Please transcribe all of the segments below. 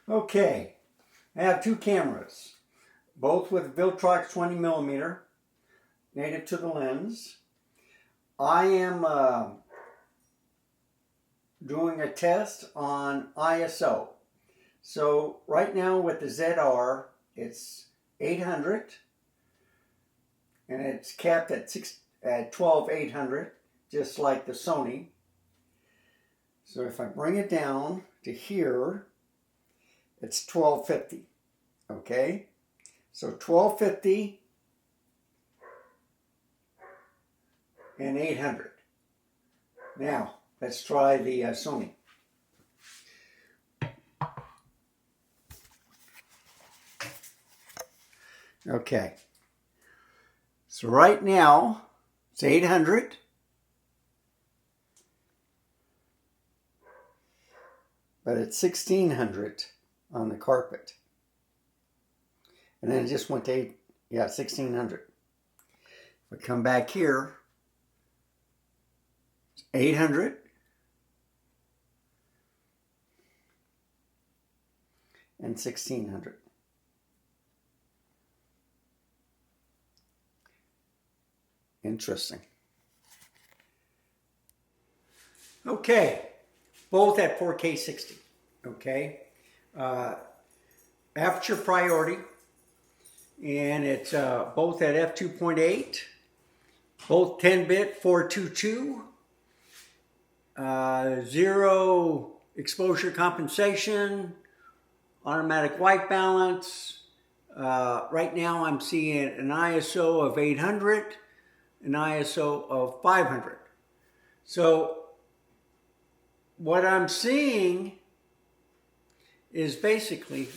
Okay, I have two cameras, both with Viltrox 20mm, native to the lens. I am doing a test on ISO. So right now with the ZR, it's 800, and it's capped at 12,800, just like the Sony. So if I bring it down to here, it's 1250. Okay, so 1250 and 800. Now let's try the Sony. Okay, so right now it's 800. But it's 1600 on the carpet. And then it just went to 1600. If I come back here, it's 800. And 1600. Interesting. Okay. Both at 4K 60, okay? Aperture priority, and it's both at f2.8, both 10-bit 422, 0 exposure compensation, automatic white balance. Right now I'm seeing an ISO of 800, an ISO of 500. So what I'm seeing is basically,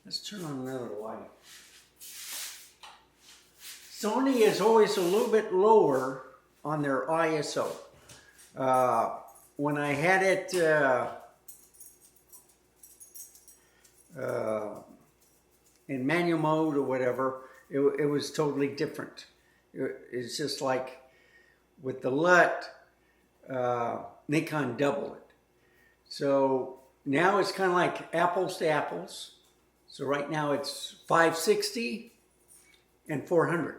let's turn on another light. Sony is always a little bit lower on their ISO. When I had it in manual mode or whatever, it was totally different. It's just like with the LUT, Nikon doubled it. So now it's kind of like apples to apples. So right now it's 560 and 400.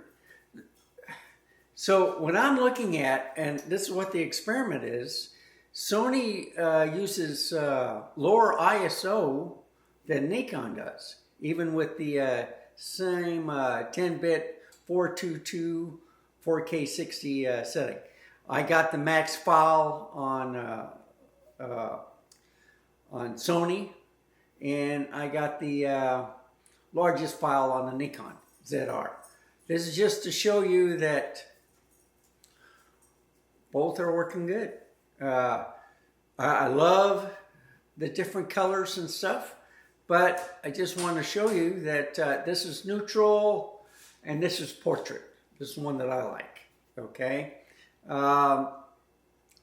So what I'm looking at, and this is what the experiment is, Sony uses lower ISO than Nikon does, even with the same 10-bit 422 4K 60 setting. I got the max file on Sony, and I got the largest file on the Nikon ZR. This is just to show you that both are working good. I love the different colors and stuff, but I just want to show you that this is neutral and this is portrait. This is one that I like, okay? I'm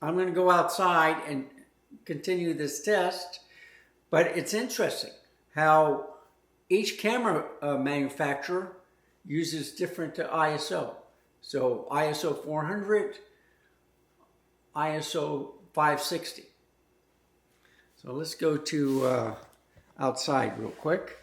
going to go outside and continue this test, but it's interesting how each camera manufacturer uses different ISO. So ISO 400, ISO 560. So let's go to outside real quick.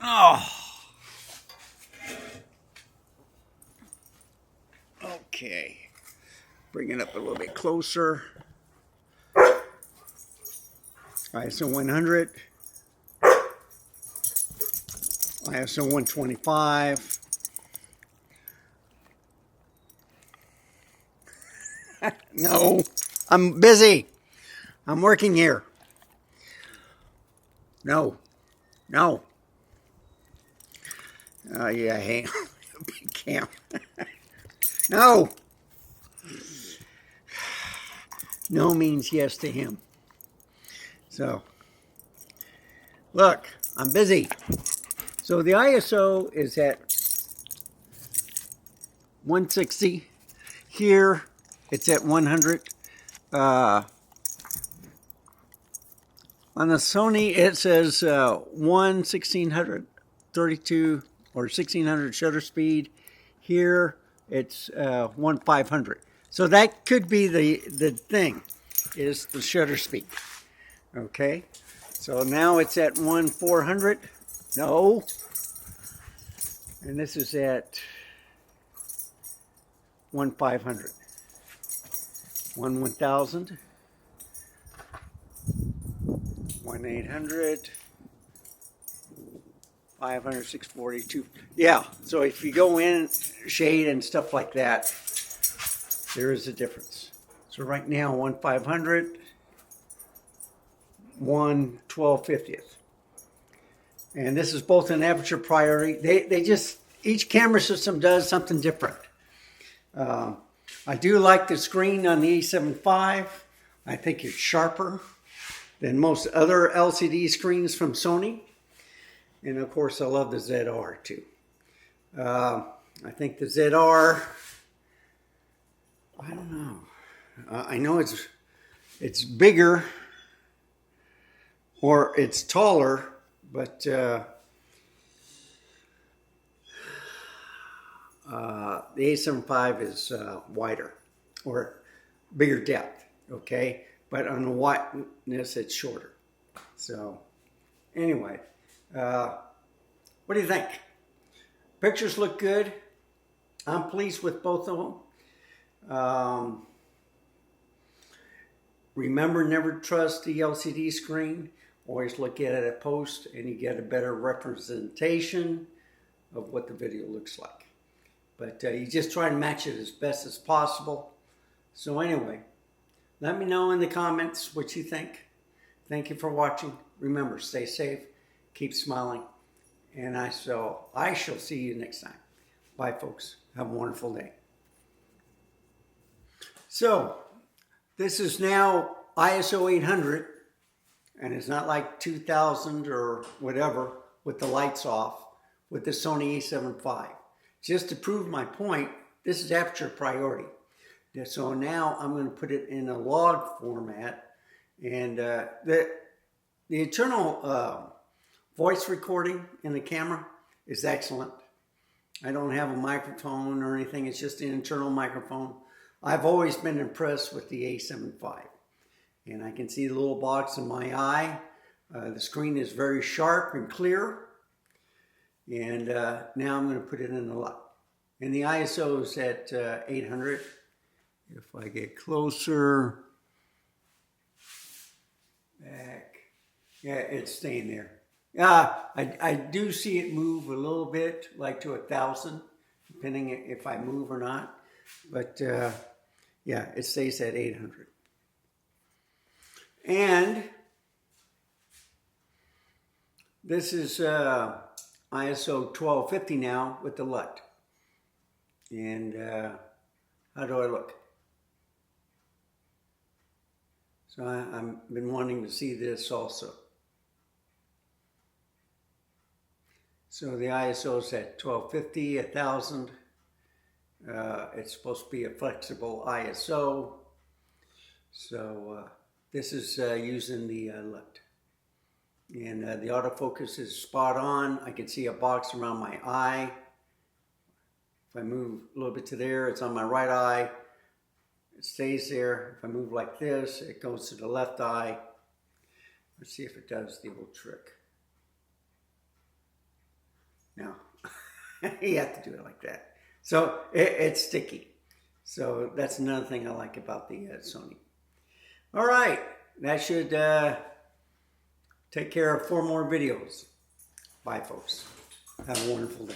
Oh. Okay. Bring it up a little bit closer. ISO 100. ISO 125. No, I'm busy. I'm working here. No. Oh, yeah, hey, big cam. No. No means yes to him. So, look, I'm busy. So the ISO is at 160. Here, it's at 100. On the Sony, it says 1632 or 1600 shutter speed. Here, it's 1500. So that could be the thing, is the shutter speed. Okay, so now it's at 1400. No, and this is at 1500. 1000. 1-800, 500, 642. Yeah, so if you go in shade and stuff like that, there is a difference. So right now, 1/500, 1/1250th. And this is both an aperture priority. They just, each camera system does something different. I do like the screen on the A7V. I think it's sharper than most other LCD screens from Sony. And of course, I love the ZR too. I think the ZR, I don't know. I know it's bigger or it's taller, but the A7V is wider or bigger depth, okay? But on the wideness, it's shorter. So anyway, what do you think? Pictures look good. I'm pleased with both of them. Remember, never trust the LCD screen. Always look at it at post and you get a better representation of what the video looks like. But you just try and match it as best as possible. So anyway, let me know in the comments what you think. Thank you for watching. Remember, stay safe, keep smiling, and I shall see you next time. Bye, folks. Have a wonderful day. So, this is now ISO 800, and it's not like 2000 or whatever with the lights off with the Sony A7V. Just to prove my point, this is aperture priority. So now I'm going to put it in a log format, and the internal voice recording in the camera is excellent. I don't have a microphone or anything, it's just an internal microphone. I've always been impressed with the A7V, and I can see the little box in my eye. The screen is very sharp and clear, and now I'm going to put it in the light. And the ISO is at 800. If I get closer, back, yeah, it's staying there. I do see it move a little bit, like to 1000, depending if I move or not. But yeah, it stays at 800. And this is ISO 1250 now with the LUT. And how do I look? So I've been wanting to see this also. So the ISO is at 1250, 1000. It's supposed to be a flexible ISO. So this is using the LUT. And the autofocus is spot on. I can see a box around my eye. If I move a little bit to there, it's on my right eye. It stays there. If I move like this, it goes to the left eye. Let's see if it does the old trick. No, you have to do it like that. So it's sticky. So that's another thing I like about the Sony. All right, that should take care of 4 more videos. Bye, folks. Have a wonderful day.